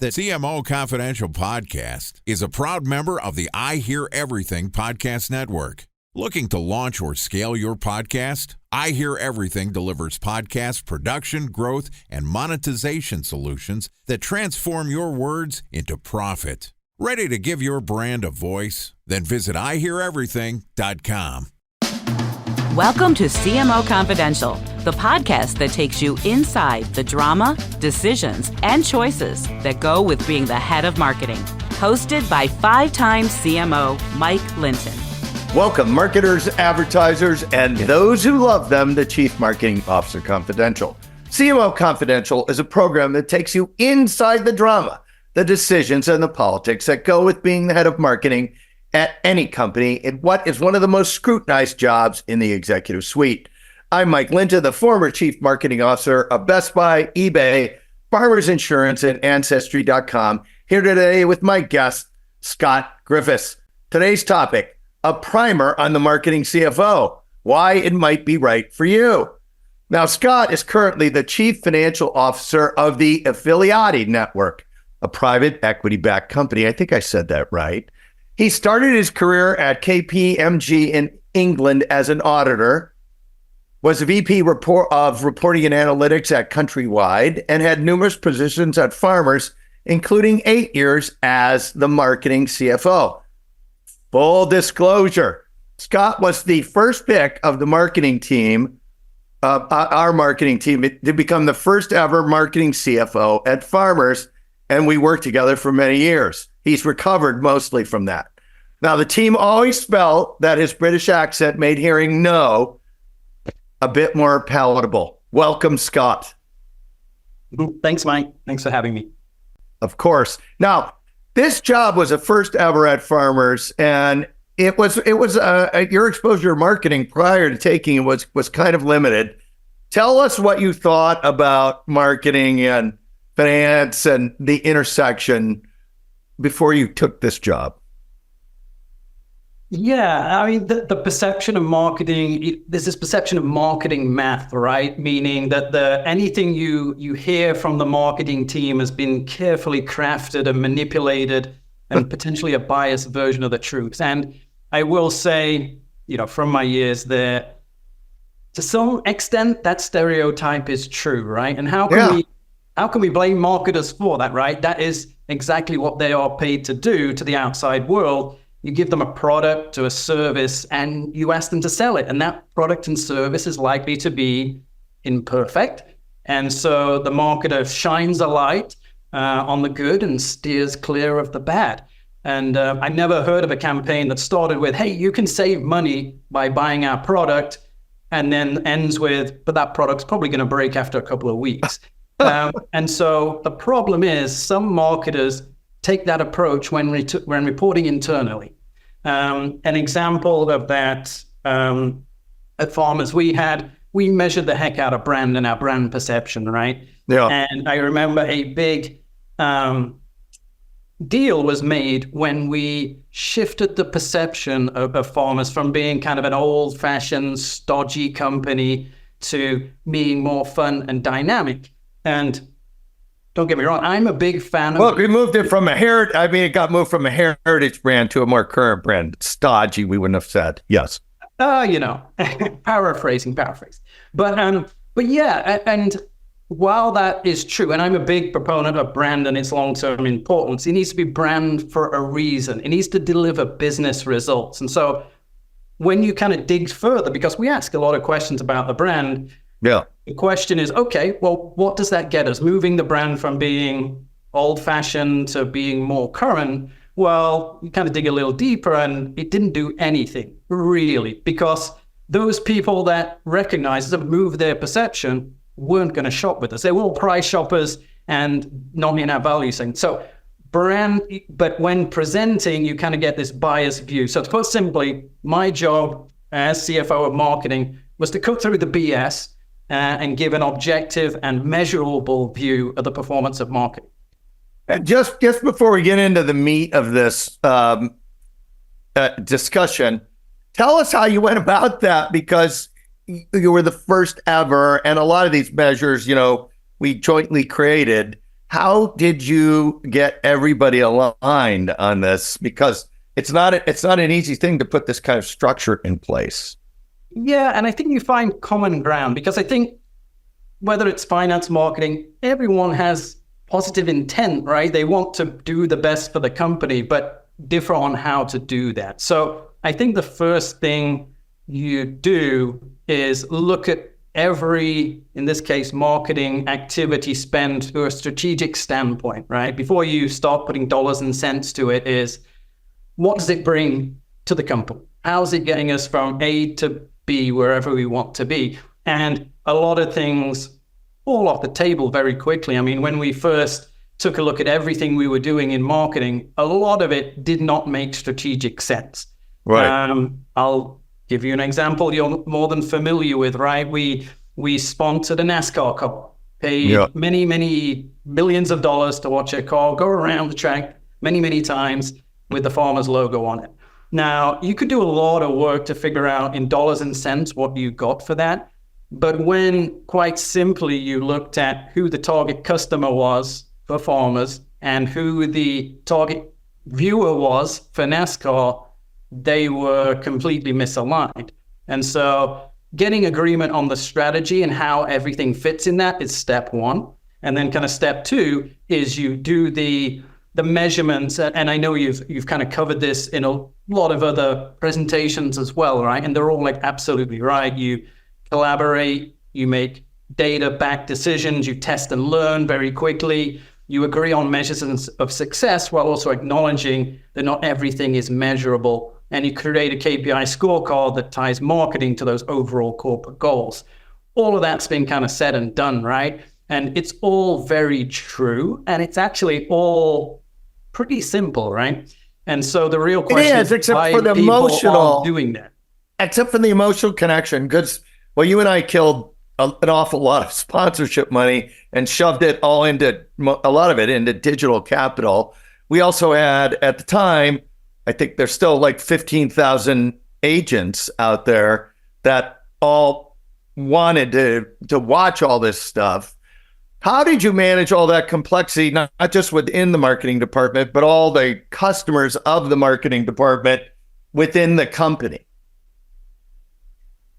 The CMO Confidential podcast is a proud member of the I Hear Everything podcast network. Looking to launch or scale your podcast? I Hear Everything delivers podcast production, growth, and monetization solutions that transform your words into profit. Ready to give your brand a voice? Then visit iheareverything.com. Welcome to CMO Confidential, the podcast that takes you inside the drama, decisions, and choices that go with being the head of marketing. Hosted by five-time CMO Mike Linton. Welcome, marketers, advertisers, and those who love them, the Chief Marketing Officer Confidential. CMO Confidential is a program that takes you inside the drama, the decisions, and the politics that go with being the head of marketing at any company in what is one of the most scrutinized jobs in the executive suite. I'm Mike Linton, the former Chief Marketing Officer of Best Buy, eBay, Farmers Insurance, and Ancestry.com, here today with my guest, Scott Griffiths. Today's topic, a primer on the Marketing CFO, why it might be right for you. Now, Scott is currently the Chief Financial Officer of the Affiliati Network, a private equity-backed company. I think I said that right. He started his career at KPMG in England as an auditor, was a VP of Reporting and Analytics at Countrywide, and had numerous positions at Farmers, including 8 years as the Marketing CFO. Full disclosure, Scott was the first pick of the marketing team, our marketing team, to become the first ever Marketing CFO at Farmers, and we worked together for many years. He's recovered mostly from that. Now, the team always felt that his British accent made hearing no a bit more palatable. Welcome, Scott. Thanks, Mike. Thanks for having me. Of course. Now, this job was a first ever at Farmers, and it was your exposure to marketing prior to taking it was kind of limited. Tell us what you thought about marketing and finance and the intersection before you took this job. Yeah, I mean, the perception of marketing, there's this perception of marketing math, right? Meaning that anything you hear from the marketing team has been carefully crafted and manipulated and potentially a biased version of the truth. And I will say, from my years there, to some extent, that stereotype is true, right? And how can we blame marketers for that, right? That is exactly what they are paid to do to the outside world. You give them a product or a service and you ask them to sell it. And that product and service is likely to be imperfect. And so the marketer shines a light on the good and steers clear of the bad. And I never heard of a campaign that started with, hey, you can save money by buying our product, and then ends with, but that product's probably going to break after a couple of weeks. And so the problem is some marketers take that approach when reporting internally. An example of that at Farmers, we measured the heck out of brand and our brand perception, right? Yeah. And I remember a big deal was made when we shifted the perception of Farmers from being kind of an old-fashioned, stodgy company to being more fun and dynamic. And don't get me wrong, I'm a big fan of... Well, we moved it from it got moved from a heritage brand to a more current brand. Stodgy, we wouldn't have said. Yes. Paraphrasing. But yeah, and while that is true, and I'm a big proponent of brand and its long-term importance, it needs to be brand for a reason. It needs to deliver business results. And so when you kind of dig further, because we ask a lot of questions about the brand, the question is, okay, well, what does that get us? Moving the brand from being old-fashioned to being more current. Well, you kind of dig a little deeper and it didn't do anything, really, because those people that recognize and move their perception weren't going to shop with us. They were all price shoppers and not in our value thing. So brand, but when presenting, you kind of get this biased view. So to put simply, my job as CFO of marketing was to cut through the BS and give an objective and measurable view of the performance of marketing. Just before we get into the meat of this discussion, tell us how you went about that, because you were the first ever, and a lot of these measures, we jointly created. How did you get everybody aligned on this? Because it's not an easy thing to put this kind of structure in place. Yeah, and I think you find common ground, because I think whether it's finance, marketing, everyone has positive intent, right? They want to do the best for the company, but differ on how to do that. So I think the first thing you do is look at every, in this case, marketing activity spend through a strategic standpoint, right? Before you start putting dollars and cents to it, is what does it bring to the company? How's it getting us from A to B, wherever we want to be? And a lot of things fall off the table very quickly. I mean, when we first took a look at everything we were doing in marketing, a lot of it did not make strategic sense. Right. I'll give you an example you're more than familiar with, right? We sponsored a NASCAR car, paid many millions of dollars to watch a car go around the track many times with the Farmers logo on it. Now, you could do a lot of work to figure out in dollars and cents what you got for that. But when quite simply you looked at who the target customer was for Farmers and who the target viewer was for NASCAR, they were completely misaligned. And so getting agreement on the strategy and how everything fits in that is step one. And then kind of step two is you do the measurements. And I know you've kind of covered this in a lot of other presentations as well, right? And they're all like absolutely right. You collaborate, you make data-backed decisions, you test and learn very quickly, you agree on measures of success while also acknowledging that not everything is measurable, and you create a KPI scorecard that ties marketing to those overall corporate goals. All of that's been kind of said and done, right? And it's all very true, and it's actually all pretty simple, right? And so the real question is except why for the people emotional aren't doing that. Except for the emotional connection, because you and I killed an awful lot of sponsorship money and shoved it all into a lot of it into digital capital. We also had at the time, I think there's still like 15,000 agents out there that all wanted to watch all this stuff. How did you manage all that complexity, not just within the marketing department, but all the customers of the marketing department within the company?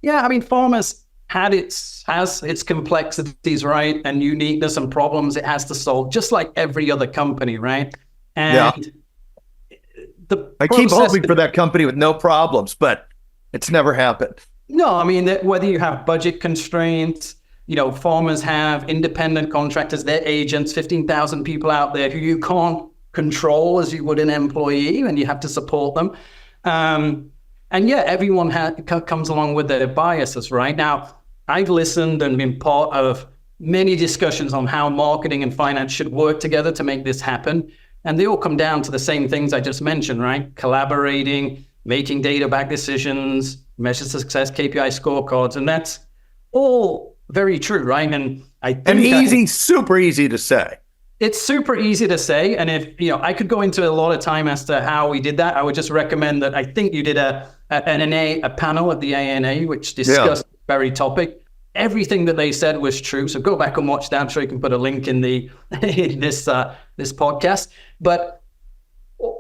Yeah, I mean, Farmers has its complexities, right? And uniqueness and problems it has to solve, just like every other company, right? And I keep hoping for that company with no problems, but it's never happened. No, I mean, whether you have budget constraints, Farmers have independent contractors, they're agents, 15,000 people out there who you can't control as you would an employee, and you have to support them. And yeah, everyone comes along with their biases, right? Now, I've listened and been part of many discussions on how marketing and finance should work together to make this happen. And they all come down to the same things I just mentioned, right? Collaborating, making data-backed decisions, measure success, KPI scorecards, and that's all very true, right? And I think super easy to say. It's super easy to say. And if, I could go into a lot of time as to how we did that. I would just recommend that I think you did a panel at the ANA, which discussed the very topic. Everything that they said was true. So go back and watch that. I'm sure you can put a link in this podcast. But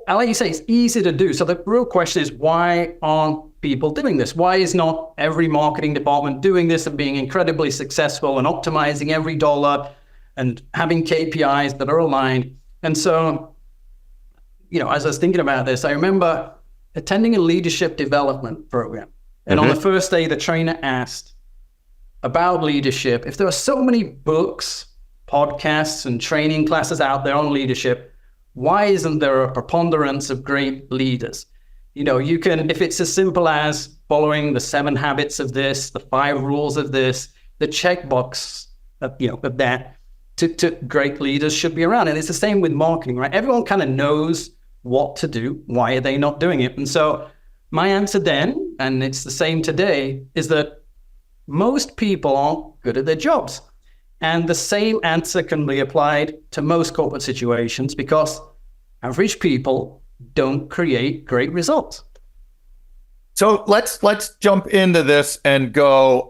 I'll let you say it's easy to do. So the real question is, why aren't people doing this? Why is not every marketing department doing this and being incredibly successful and optimizing every dollar and having KPIs that are aligned? And so, as I was thinking about this, I remember attending a leadership development program. And on the first day, the trainer asked about leadership. If there are so many books, podcasts, and training classes out there on leadership, why isn't there a preponderance of great leaders? You can, if it's as simple as following the 7 habits of this, the 5 rules of this, the checkbox of that, to great leaders should be around. And it's the same with marketing, right? Everyone kind of knows what to do. Why are they not doing it? And so my answer then, and it's the same today, is that most people aren't good at their jobs. And the same answer can be applied to most corporate situations, because average people don't create great results. So let's jump into this and go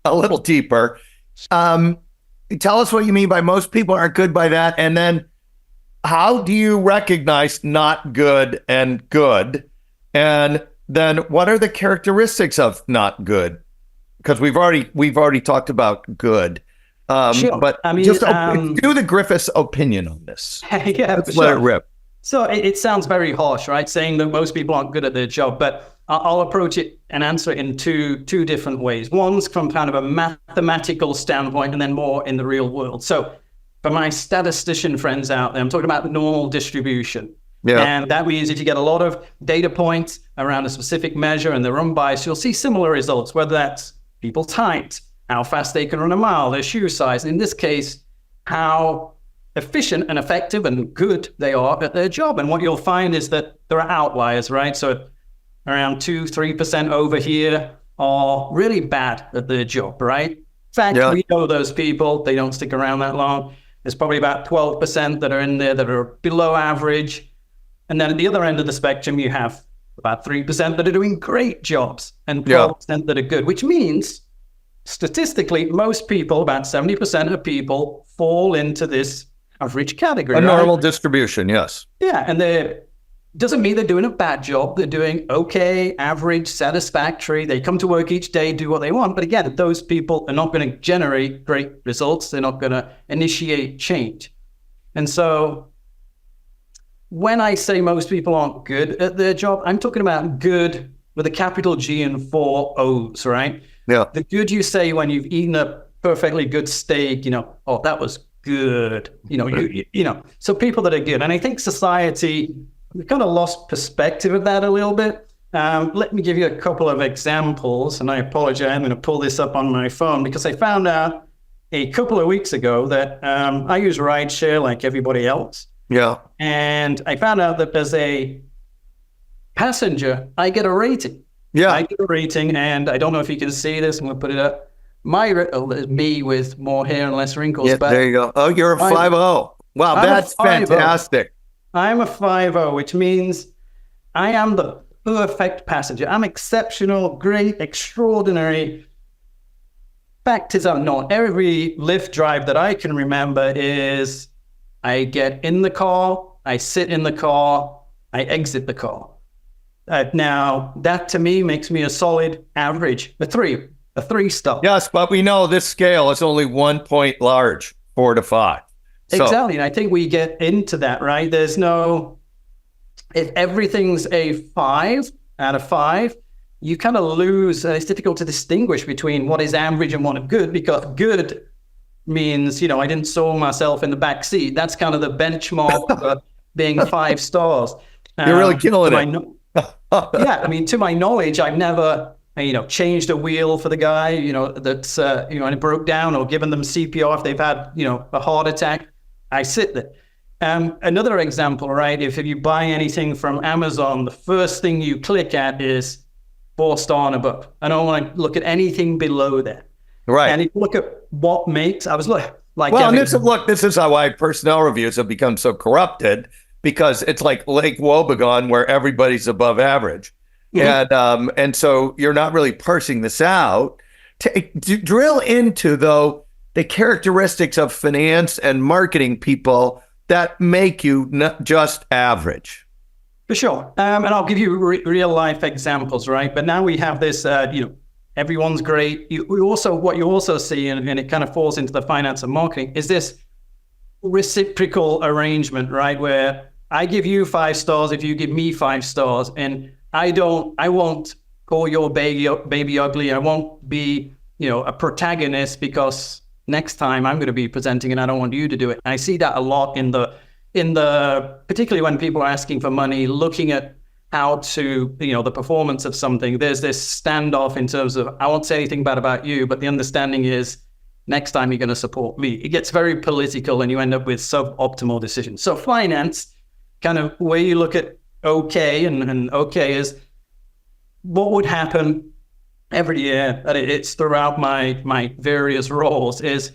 a little deeper. tell us what you mean by most people aren't good by that. And then how do you recognize not good and good? And then what are the characteristics of not good? Because we've already talked about good. Sure. But I mean, just do the Griffiths opinion on this. Yeah, Let's sure. let it rip. So it sounds very harsh, right? Saying that most people aren't good at their job, but I'll approach it and answer it in two different ways. One's from kind of a mathematical standpoint, and then more in the real world. So for my statistician friends out there, I'm talking about the normal distribution. Yeah. And that means if you get a lot of data points around a specific measure and they're unbiased, you'll see similar results, whether that's people's height, how fast they can run a mile, their shoe size. In this case, how efficient and effective and good they are at their job. And what you'll find is that there are outliers, right? So around 2-3% over here are really bad at their job, right? In fact, we know those people, they don't stick around that long. There's probably about 12% that are in there that are below average. And then at the other end of the spectrum, you have about 3% that are doing great jobs and 12% that are good, which means statistically, most people, about 70% of people, fall into this average category. A normal distribution, yes. Yeah, and doesn't mean they're doing a bad job. They're doing okay, average, satisfactory. They come to work each day, do what they want. But again, those people are not going to generate great results. They're not going to initiate change. And so when I say most people aren't good at their job, I'm talking about good with a capital G and 4 O's, right? Yeah. The good you say when you've eaten a perfectly good steak, oh, that was good. So people that are good. And I think society, we kind of lost perspective of that a little bit. Let me give you a couple of examples. And I apologize, I'm going to pull this up on my phone because I found out a couple of weeks ago that I use rideshare like everybody else. Yeah. And I found out that as a passenger, I get a rating. Yeah. I get a rating, and I don't know if you can see this. I'm going to put it up. Me with more hair and less wrinkles. Yeah, but there you go. Oh, you're a 5-0. Wow, that's fantastic. I'm a 5-0, which means I am the perfect passenger. I'm exceptional, great, extraordinary. Fact is, I'm not. Every Lyft drive that I can remember is I get in the car, I sit in the car, I exit the car. Now, that to me makes me a solid average, a 3-star. Yes, but we know this scale is only 1 point large, 4 to 5. So. Exactly, and I think we get into that, right? There's if everything's a 5 out of 5, you kind of lose, it's difficult to distinguish between what is average and what is good, because good means, I didn't saw myself in the back seat. That's kind of the benchmark for being 5 stars. You're really killing it. Yeah, I mean, to my knowledge, I've never, changed a wheel for the guy, that's, and it broke down, or given them CPR if they've had, a heart attack. I sit there. Another example, right? If you buy anything from Amazon, the first thing you click at is 4-star and above. I don't want to look at anything below that. Right. And if you look at what makes, I was like, well, this is how why personnel reviews have become so corrupted, because it's like Lake Wobegon where everybody's above average. Mm-hmm. And so you're not really parsing this out. To drill into, though, the characteristics of finance and marketing people that make you not just average. For sure. And I'll give you real life examples, right? But now we have this, everyone's great. What you also see, and it kind of falls into the finance and marketing, is this reciprocal arrangement, right? Where I give you 5 stars if you give me 5 stars, and I won't call your baby ugly. I won't be, a protagonist because next time I'm going to be presenting and I don't want you to do it. And I see that a lot in the particularly when people are asking for money, looking at how to, the performance of something. There's this standoff in terms of, I won't say anything bad about you, but the understanding is next time you're going to support me. It gets very political and you end up with suboptimal decisions. So finance, kind of where you look at okay, and okay is what would happen every year, and it's throughout my various roles, is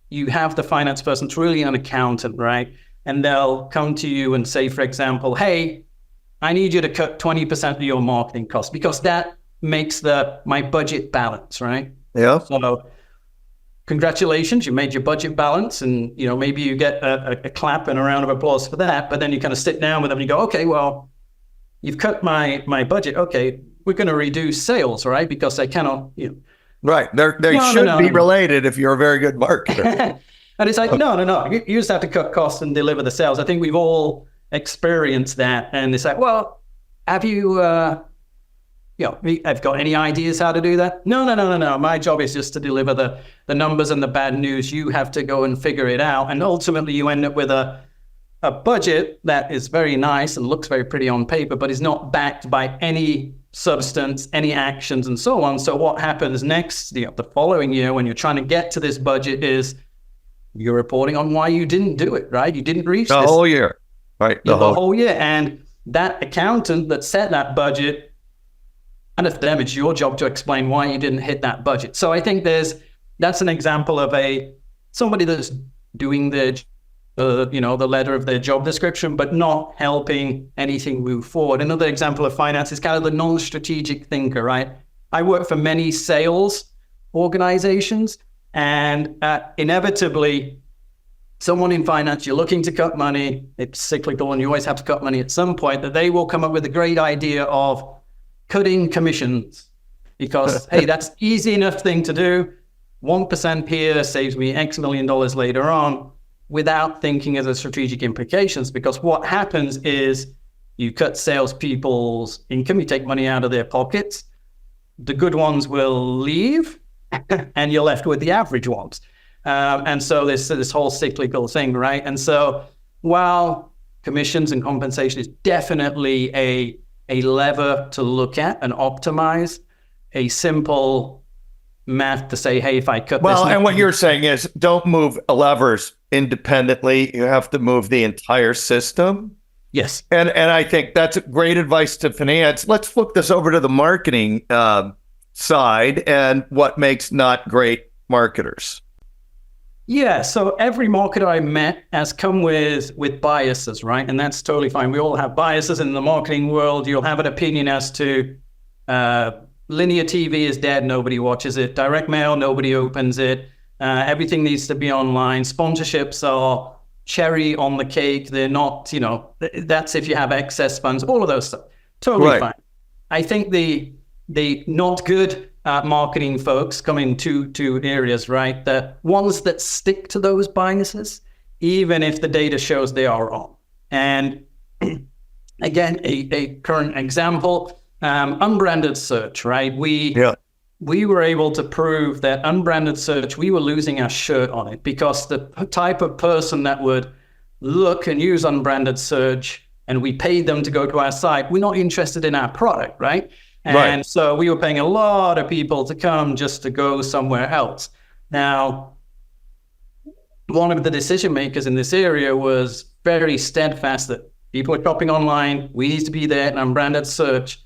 you have the finance person, it's really an accountant, right? And they'll come to you and say, for example, hey, I need you to cut 20% of your marketing costs because that makes my budget balance, right? Yeah. So congratulations, you made your budget balance, and maybe you get a clap and a round of applause for that. But then you kind of sit down with them and you go, okay, well, you've cut my budget. Okay, we're going to reduce sales, right? Because they cannot. Right, they should be related if you're a very good marketer. And it's like, no. You just have to cut costs and deliver the sales. I think we've all experienced that. And it's like, well, have you? I've got any ideas how to do that? No. My job is just to deliver the numbers and the bad news. You have to go and figure it out. And ultimately you end up with a budget that is very nice and looks very pretty on paper, but is not backed by any substance, any actions, and so on. So what happens next, the following year when you're trying to get to this budget is you're reporting on why you didn't do it, right? You didn't reach the whole year, right? The whole year. And that accountant that set that budget, and for them, it's your job to explain why you didn't hit that budget. So I think that's an example of somebody that's doing the letter of their job description, but not helping anything move forward. Another example of finance is kind of the non-strategic thinker, right? I work for many sales organizations, and inevitably, someone in finance, you're looking to cut money, it's cyclical and you always have to cut money at some point, that they will come up with a great idea of cutting commissions because, hey, that's easy enough thing to do. 1% here saves me X million dollars later on without thinking of the strategic implications. Because what happens is you cut salespeople's income, you take money out of their pockets. The good ones will leave and you're left with the average ones. And so this whole cyclical thing, right? And so while commissions and compensation is definitely a lever to look at and optimize, a simple math to say, hey, if I cut this. Well, and what you're saying is don't move levers independently. You have to move the entire system. Yes. And I think that's great advice to finance. Let's flip this over to the marketing side and what makes not great marketers. Yeah, so every marketer I met has come with biases, right? And that's totally fine. We all have biases in the marketing world. You'll have an opinion as to linear TV is dead, nobody watches it. Direct mail, nobody opens it. Everything needs to be online. Sponsorships are cherry on the cake. They're not, that's if you have excess funds, all of those stuff. Totally fine. I think the not good marketing folks come in two areas, right? The ones that stick to those biases, even if the data shows they are wrong. And again, a current example, unbranded search, right? We were able to prove that unbranded search, we were losing our shirt on it because the type of person that would look and use unbranded search and we paid them to go to our site, we're not interested in our product, right? And so we were paying a lot of people to come just to go somewhere else. Now, one of the decision makers in this area was very steadfast that people are shopping online, we need to be there in unbranded search,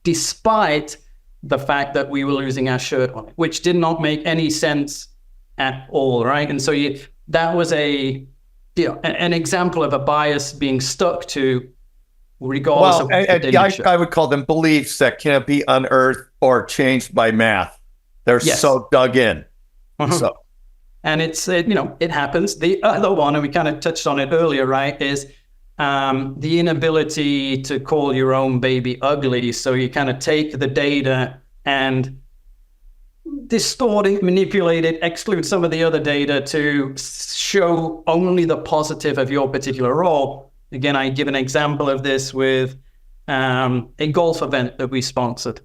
despite the fact that we were losing our shirt on it, which did not make any sense at all, right? And so that was an example of a bias being stuck to regardless of what the data shows. I would call them beliefs that can't be unearthed or changed by math. They're so dug in. So, and it happens. The other one, and we kind of touched on it earlier, right, is the inability to call your own baby ugly. So you kind of take the data and distort it, manipulate it, exclude some of the other data to show only the positive of your particular role. Again, I give an example of this with a golf event that we sponsored.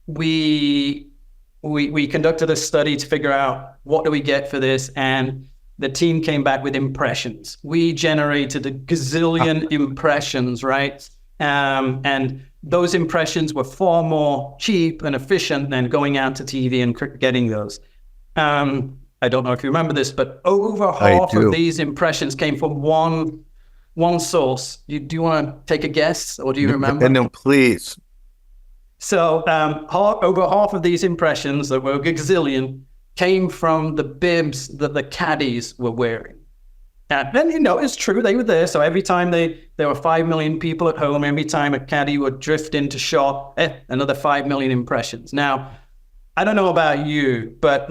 We conducted a study to figure out what do we get for this, and the team came back with impressions. We generated a gazillion impressions, right? And those impressions were far more cheap and efficient than going out to TV and getting those. I don't know if you remember this, but over half of these impressions came from one source. Do you want to take a guess, or do you remember? No, please. So over half of these impressions, that were a gazillion, came from the bibs that the caddies were wearing. And it's true, they were there. So every time there were 5 million people at home, every time a caddy would drift into shot, another 5 million impressions. Now, I don't know about you, but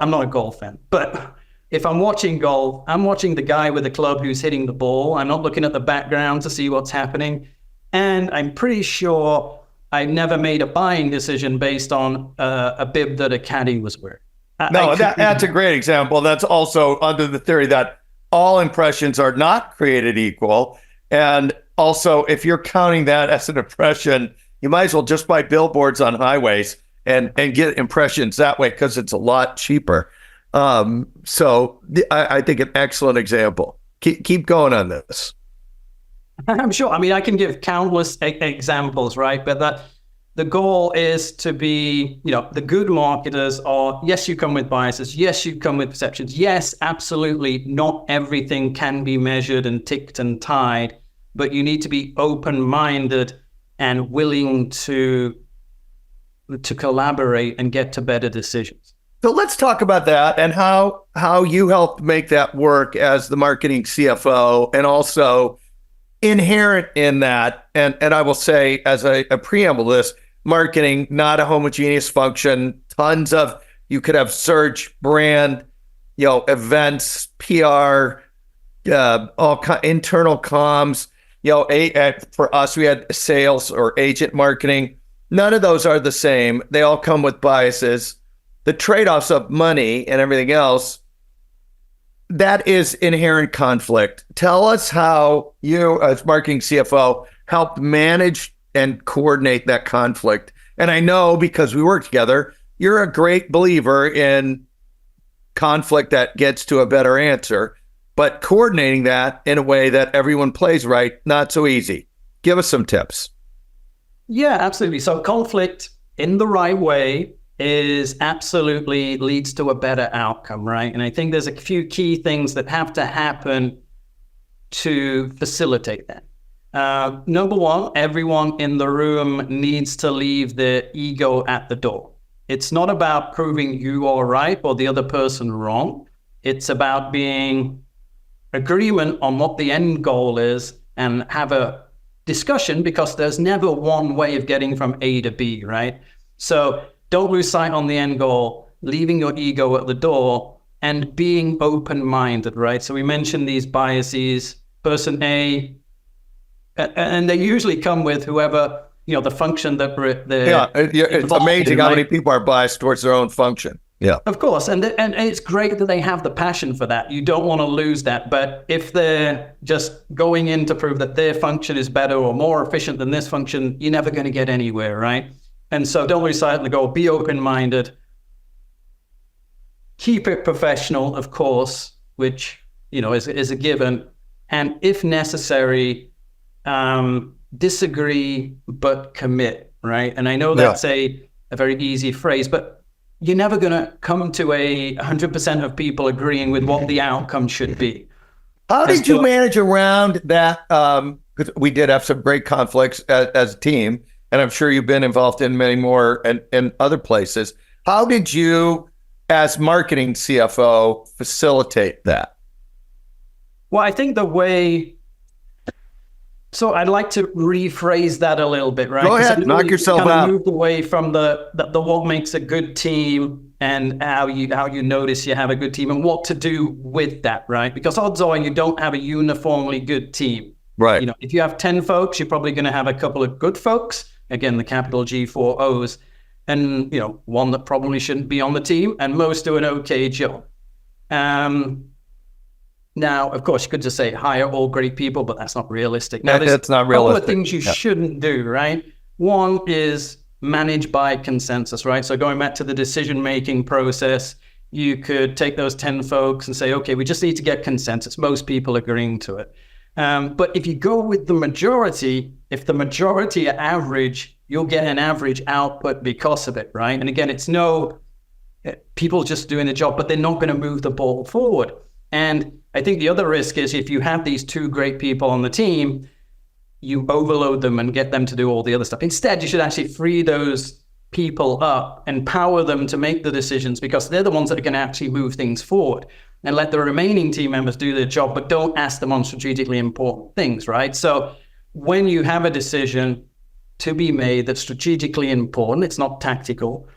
I'm not a golf fan, but if I'm watching golf, I'm watching the guy with the club who's hitting the ball. I'm not looking at the background to see what's happening. And I'm pretty sure I never made a buying decision based on a bib that a caddy was wearing. That's a great example. That's also under the theory that all impressions are not created equal. And also, if you're counting that as an impression, you might as well just buy billboards on highways and get impressions that way, because it's a lot cheaper. So I think an excellent example. Keep going on this. I'm sure. I mean, I can give countless examples, right? But the goal is to be, the good marketers are, yes, you come with biases. Yes, you come with perceptions. Yes, absolutely. Not everything can be measured and ticked and tied, but you need to be open-minded and willing to collaborate and get to better decisions. So let's talk about that and how you helped make that work as the marketing CFO, and also inherent in that. And I will say, as a preamble to this, marketing, not a homogeneous function. You could have search, brand, events, PR, internal comms. For us, we had sales or agent marketing. None of those are the same. They all come with biases. The trade-offs of money and everything else, that is inherent conflict. Tell us how you, as marketing CFO, helped manage and coordinate that conflict. And I know, because we work together, you're a great believer in conflict that gets to a better answer, but coordinating that in a way that everyone plays right, not so easy. Give us some tips. Yeah, absolutely. So conflict in the right way is absolutely leads to a better outcome, right? And I think there's a few key things that have to happen to facilitate that. Number one, everyone in the room needs to leave their ego at the door. It's not about proving you are right or the other person wrong. It's about being agreement on what the end goal is and have a discussion, because there's never one way of getting from A to B, right? So don't lose sight on the end goal, leaving your ego at the door and being open-minded, right? So we mentioned these biases, person A, and they usually come with whoever, the function that they're it's amazing how many people are biased towards their own function. Yeah, of course. And it's great that they have the passion for that. You don't want to lose that. But if they're just going in to prove that their function is better or more efficient than this function, you're never going to get anywhere, right? And so don't lose sight of the goal. Be open-minded. Keep it professional, of course, which, is a given. And if necessary, disagree, but commit, right? And I know that's a very easy phrase, but you're never going to come to 100% of people agreeing with what the outcome should be. How did you manage around that? Because we did have some great conflicts as a team, and I'm sure you've been involved in many more and other places. How did you, as marketing CFO, facilitate that? Well, I think so I'd like to rephrase that a little bit, right? Go ahead, knock yourself out. Moved away from the what makes a good team and how you notice you have a good team and what to do with that, right? Because odds are you don't have a uniformly good team. Right. If you have 10 folks, you're probably going to have a couple of good folks, again, the capital G, 4 O's, and one that probably shouldn't be on the team, and most do an okay job. Now, of course, you could just say hire all great people, but that's not realistic. Now, that's not realistic. A couple of things you shouldn't do, right? One is manage by consensus, right? So going back to the decision-making process, you could take those 10 folks and say, okay, we just need to get consensus. Most people agreeing to it. But if you go with the majority, if the majority are average, you'll get an average output because of it, right? And again, it's people just doing the job, but they're not going to move the ball forward. And I think the other risk is if you have these 2 great people on the team, you overload them and get them to do all the other stuff. Instead, you should actually free those people up, empower them to make the decisions, because they're the ones that are going to actually move things forward, and let the remaining team members do their job, but don't ask them on strategically important things, right? So when you have a decision to be made that's strategically important, it's not tactical,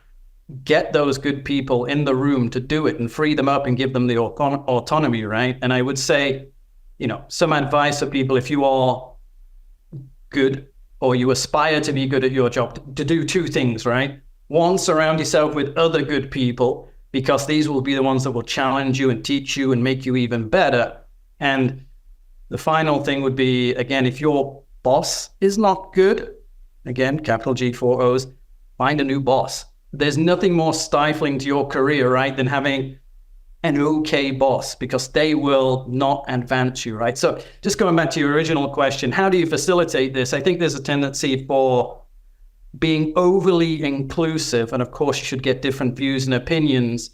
get those good people in the room to do it and free them up and give them the autonomy, right? And I would say, some advice for people, if you are good or you aspire to be good at your job, to do two things, right? One, surround yourself with other good people, because these will be the ones that will challenge you and teach you and make you even better. And the final thing would be, again, if your boss is not good, again, capital G, 4 O's, find a new boss. There's nothing more stifling to your career, right, than having an okay boss, because they will not advance you, right? So just going back to your original question, how do you facilitate this? I think there's a tendency for being overly inclusive, and of course you should get different views and opinions,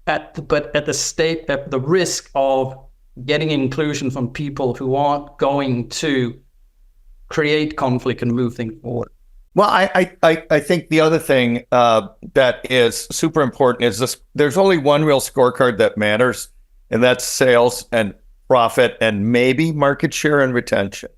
but at the risk of getting inclusion from people who aren't going to create conflict and move things forward. Well, I think the other thing that is super important is this: there's only one real scorecard that matters, and that's sales and profit and maybe market share and retention.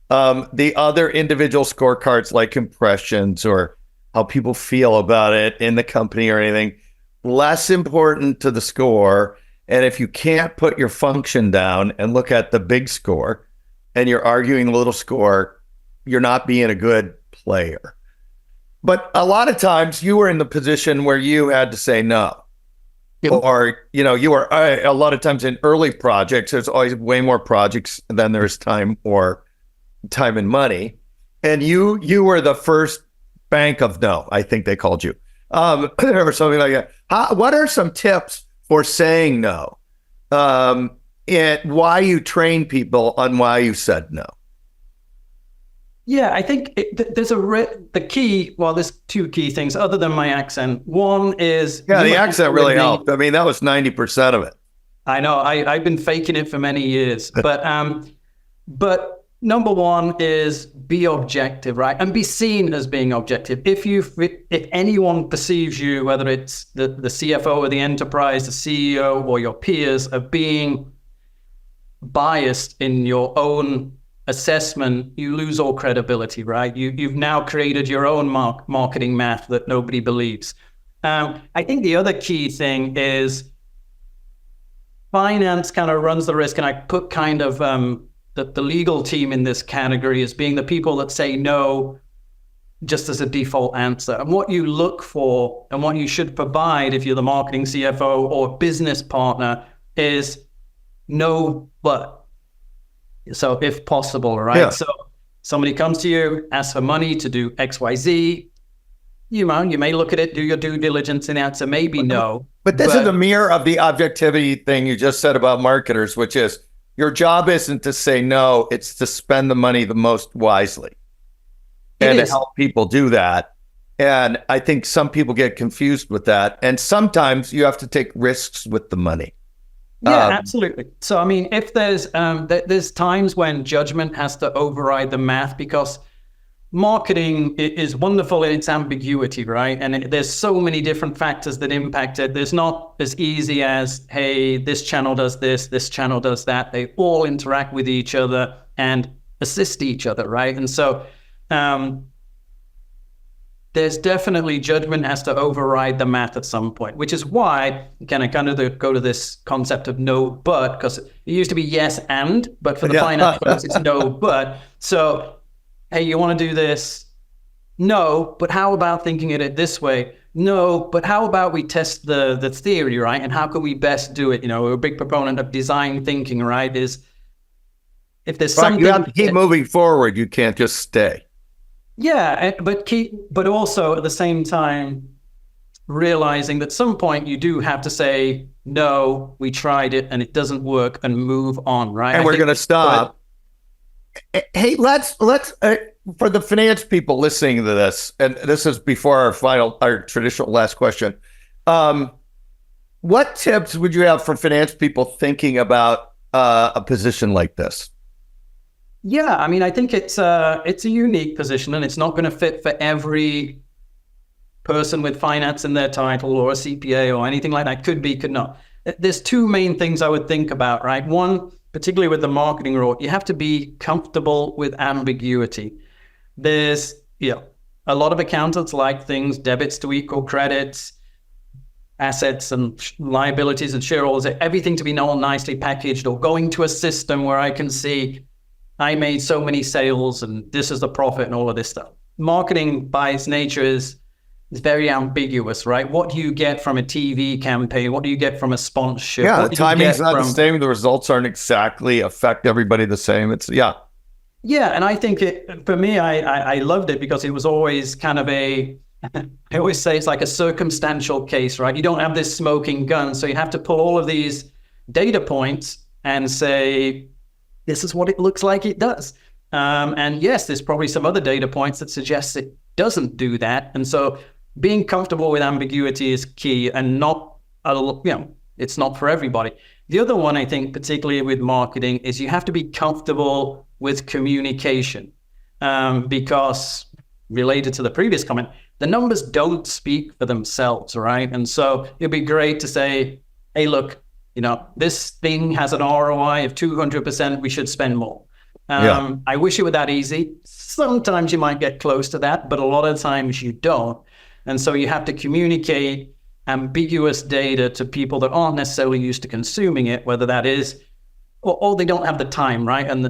The other individual scorecards like impressions or how people feel about it in the company or anything, less important to the score. And if you can't put your function down and look at the big score and you're arguing the little score, you're not being a good player. But a lot of times you were in the position where you had to say no. Yep. Or, you were a lot of times in early projects, there's always way more projects than there's time and money. And you were the first bank of no, I think they called you, or something like that. What are some tips for saying no? And why you train people on why you said no? Yeah, I think there's there's two key things other than my accent. One is... Yeah, the accent really helped. I mean, that was 90% of it. I know. I've been faking it for many years. But number one is be objective, right? And be seen as being objective. If anyone perceives you, whether it's the CFO of the enterprise, the CEO, or your peers, of being biased in your own assessment, you lose all credibility, right? You've now created your own marketing math that nobody believes. I think the other key thing is finance kind of runs the risk, and I put kind of the legal team in this category as being the people that say no just as a default answer. And what you look for and what you should provide if you're the marketing CFO or business partner is no but. So if possible, right? Yeah. So somebody comes to you, asks for money to do X, Y, Z. You may look at it, do your due diligence, and answer maybe no. But this is a mirror of the objectivity thing you just said about marketers, which is your job isn't to say no, it's to spend the money the most wisely and to help people do that. And I think some people get confused with that. And sometimes you have to take risks with the money. Yeah, absolutely. So, I mean, if there's times when judgment has to override the math, because marketing is wonderful in its ambiguity, right? And there's so many different factors that impact it. There's not as easy as, hey, this channel does this channel does that. They all interact with each other and assist each other, right? And so there's definitely judgment has to override the math at some point, which is why can I kind of go to this concept of no but, because it used to be yes and, but for the finance folks, it's no but. So, hey, you want to do this? No, but how about thinking it this way? No, but how about we test the theory, right? And how can we best do it? We're a big proponent of design thinking, right? Is if there's something... You have to keep moving forward. You can't just stay. Yeah, but also at the same time, realizing that at some point you do have to say, no, we tried it and it doesn't work, and move on, right? And we're going to stop. Hey, let's for the finance people listening to this, and this is before our traditional last question. What tips would you have for finance people thinking about a position like this? Yeah, I mean, I think it's a unique position, and it's not going to fit for every person with finance in their title or a CPA or anything like that. Could be, could not. There's two main things I would think about, right? One, particularly with the marketing role, you have to be comfortable with ambiguity. There's, A lot of accountants like things, debits to equal credits, assets and liabilities and shareholders, everything to be all nicely packaged, or going to a system where I can see I made so many sales and this is the profit and all of this stuff. Marketing by its nature is very ambiguous, right? What do you get from a TV campaign? What do you get from a sponsorship? Yeah, the timing's not the same. The results aren't exactly affect everybody the same. Yeah, and I think for me, I loved it because it was always kind of I always say it's like a circumstantial case, right? You don't have this smoking gun, so you have to pull all of these data points and say, this is what it looks like it does. And yes, there's probably some other data points that suggest it doesn't do that. And so being comfortable with ambiguity is key, and it's not for everybody. The other one, I think, particularly with marketing, is you have to be comfortable with communication, because related to the previous comment, the numbers don't speak for themselves, right? And so it'd be great to say, hey, look, this thing has an ROI of 200%, we should spend more. I wish it were that easy. Sometimes you might get close to that, but a lot of times you don't. And so you have to communicate ambiguous data to people that aren't necessarily used to consuming it, whether that is, or they don't have the time, right? And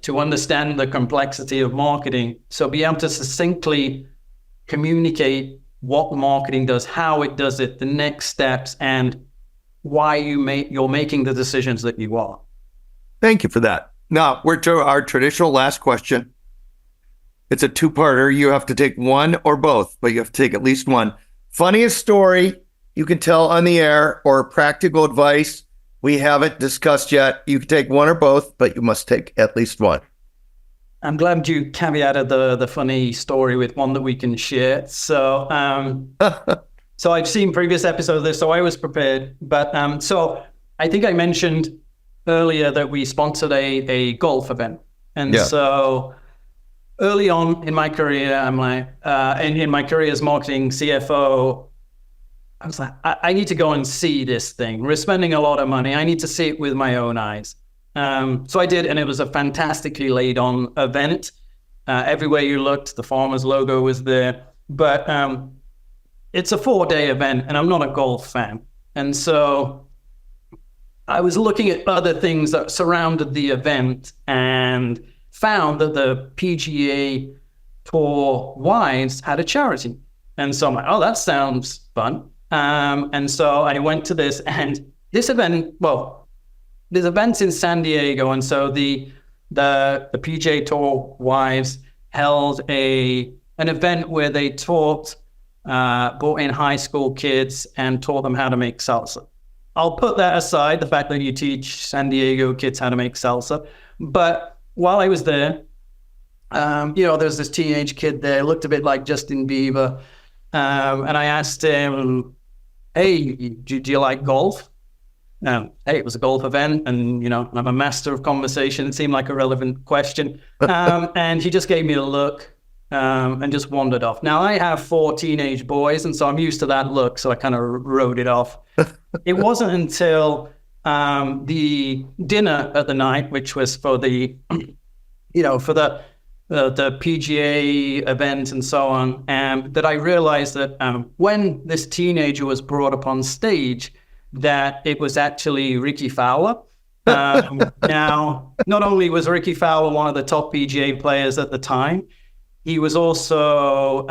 to understand the complexity of marketing. So be able to succinctly communicate what marketing does, how it does it, the next steps, and why you're making the decisions that you are. Thank you for that. Now, we're to our traditional last question. It's a two-parter. You have to take one or both, but you have to take at least one. Funniest story you can tell on the air, or practical advice we haven't discussed yet. You can take one or both, but you must take at least one. I'm glad you caveated the funny story with one that we can share. So, so I've seen previous episodes of this, so I was prepared. But so I think I mentioned earlier that we sponsored a golf event. And so early on in my career, I'm like, in my career as marketing CFO, I was like, I need to go and see this thing. We're spending a lot of money. I need to see it with my own eyes. So I did, and it was a fantastically laid on event. Everywhere you looked, the Farmers logo was there. But it's a 4-day event, and I'm not a golf fan. And so I was looking at other things that surrounded the event and found that the PGA Tour Wives had a charity. And so I'm like, oh, that sounds fun. And so I went to this, and this event, there's events in San Diego. And so the PGA Tour Wives held an event where they brought in high school kids and taught them how to make salsa. I'll put that aside, the fact that you teach San Diego kids how to make salsa. But while I was there, there's this teenage kid there, looked a bit like Justin Bieber. And I asked him, hey, do you like golf? Hey, it was a golf event, and, I'm a master of conversation. It seemed like a relevant question. And he just gave me a look and just wandered off. Now, I have 4 teenage boys, and so I'm used to that look, so I kind of wrote it off. It wasn't until the dinner at the night, which was for the, for the PGA event and so on, that I realized that when this teenager was brought up on stage, that it was actually Ricky Fowler. Now, not only was Ricky Fowler one of the top PGA players at the time, he was also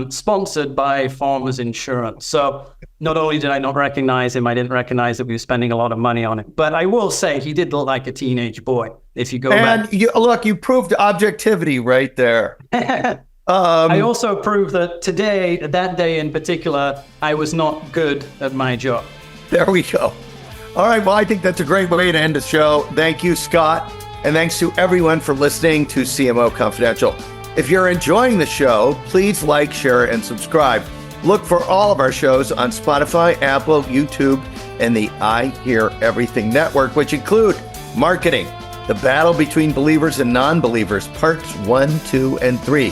sponsored by Farmers Insurance. So not only did I not recognize him, I didn't recognize that we were spending a lot of money on it. But I will say he did look like a teenage boy, if you go back. And you proved objectivity right there. I also proved that that day in particular, I was not good at my job. There we go. All right, well, I think that's a great way to end the show. Thank you, Scott. And thanks to everyone for listening to CMO Confidential. If you're enjoying the show, please like, share, and subscribe. Look for all of our shows on Spotify, Apple, YouTube, and the I Hear Everything Network, which include Marketing, The Battle Between Believers and Non-Believers, Parts 1, 2, and 3.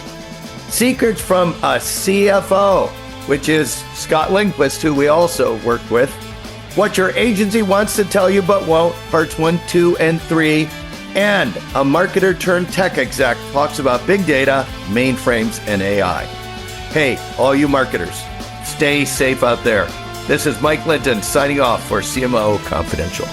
Secrets from a CFO, which is Scott Lindquist, who we also worked with. What Your Agency Wants to Tell You But Won't, Parts 1, 2, and 3. And a marketer turned tech exec talks about big data, mainframes, and AI. Hey, all you marketers, stay safe out there. This is Mike Linton signing off for CMO Confidential.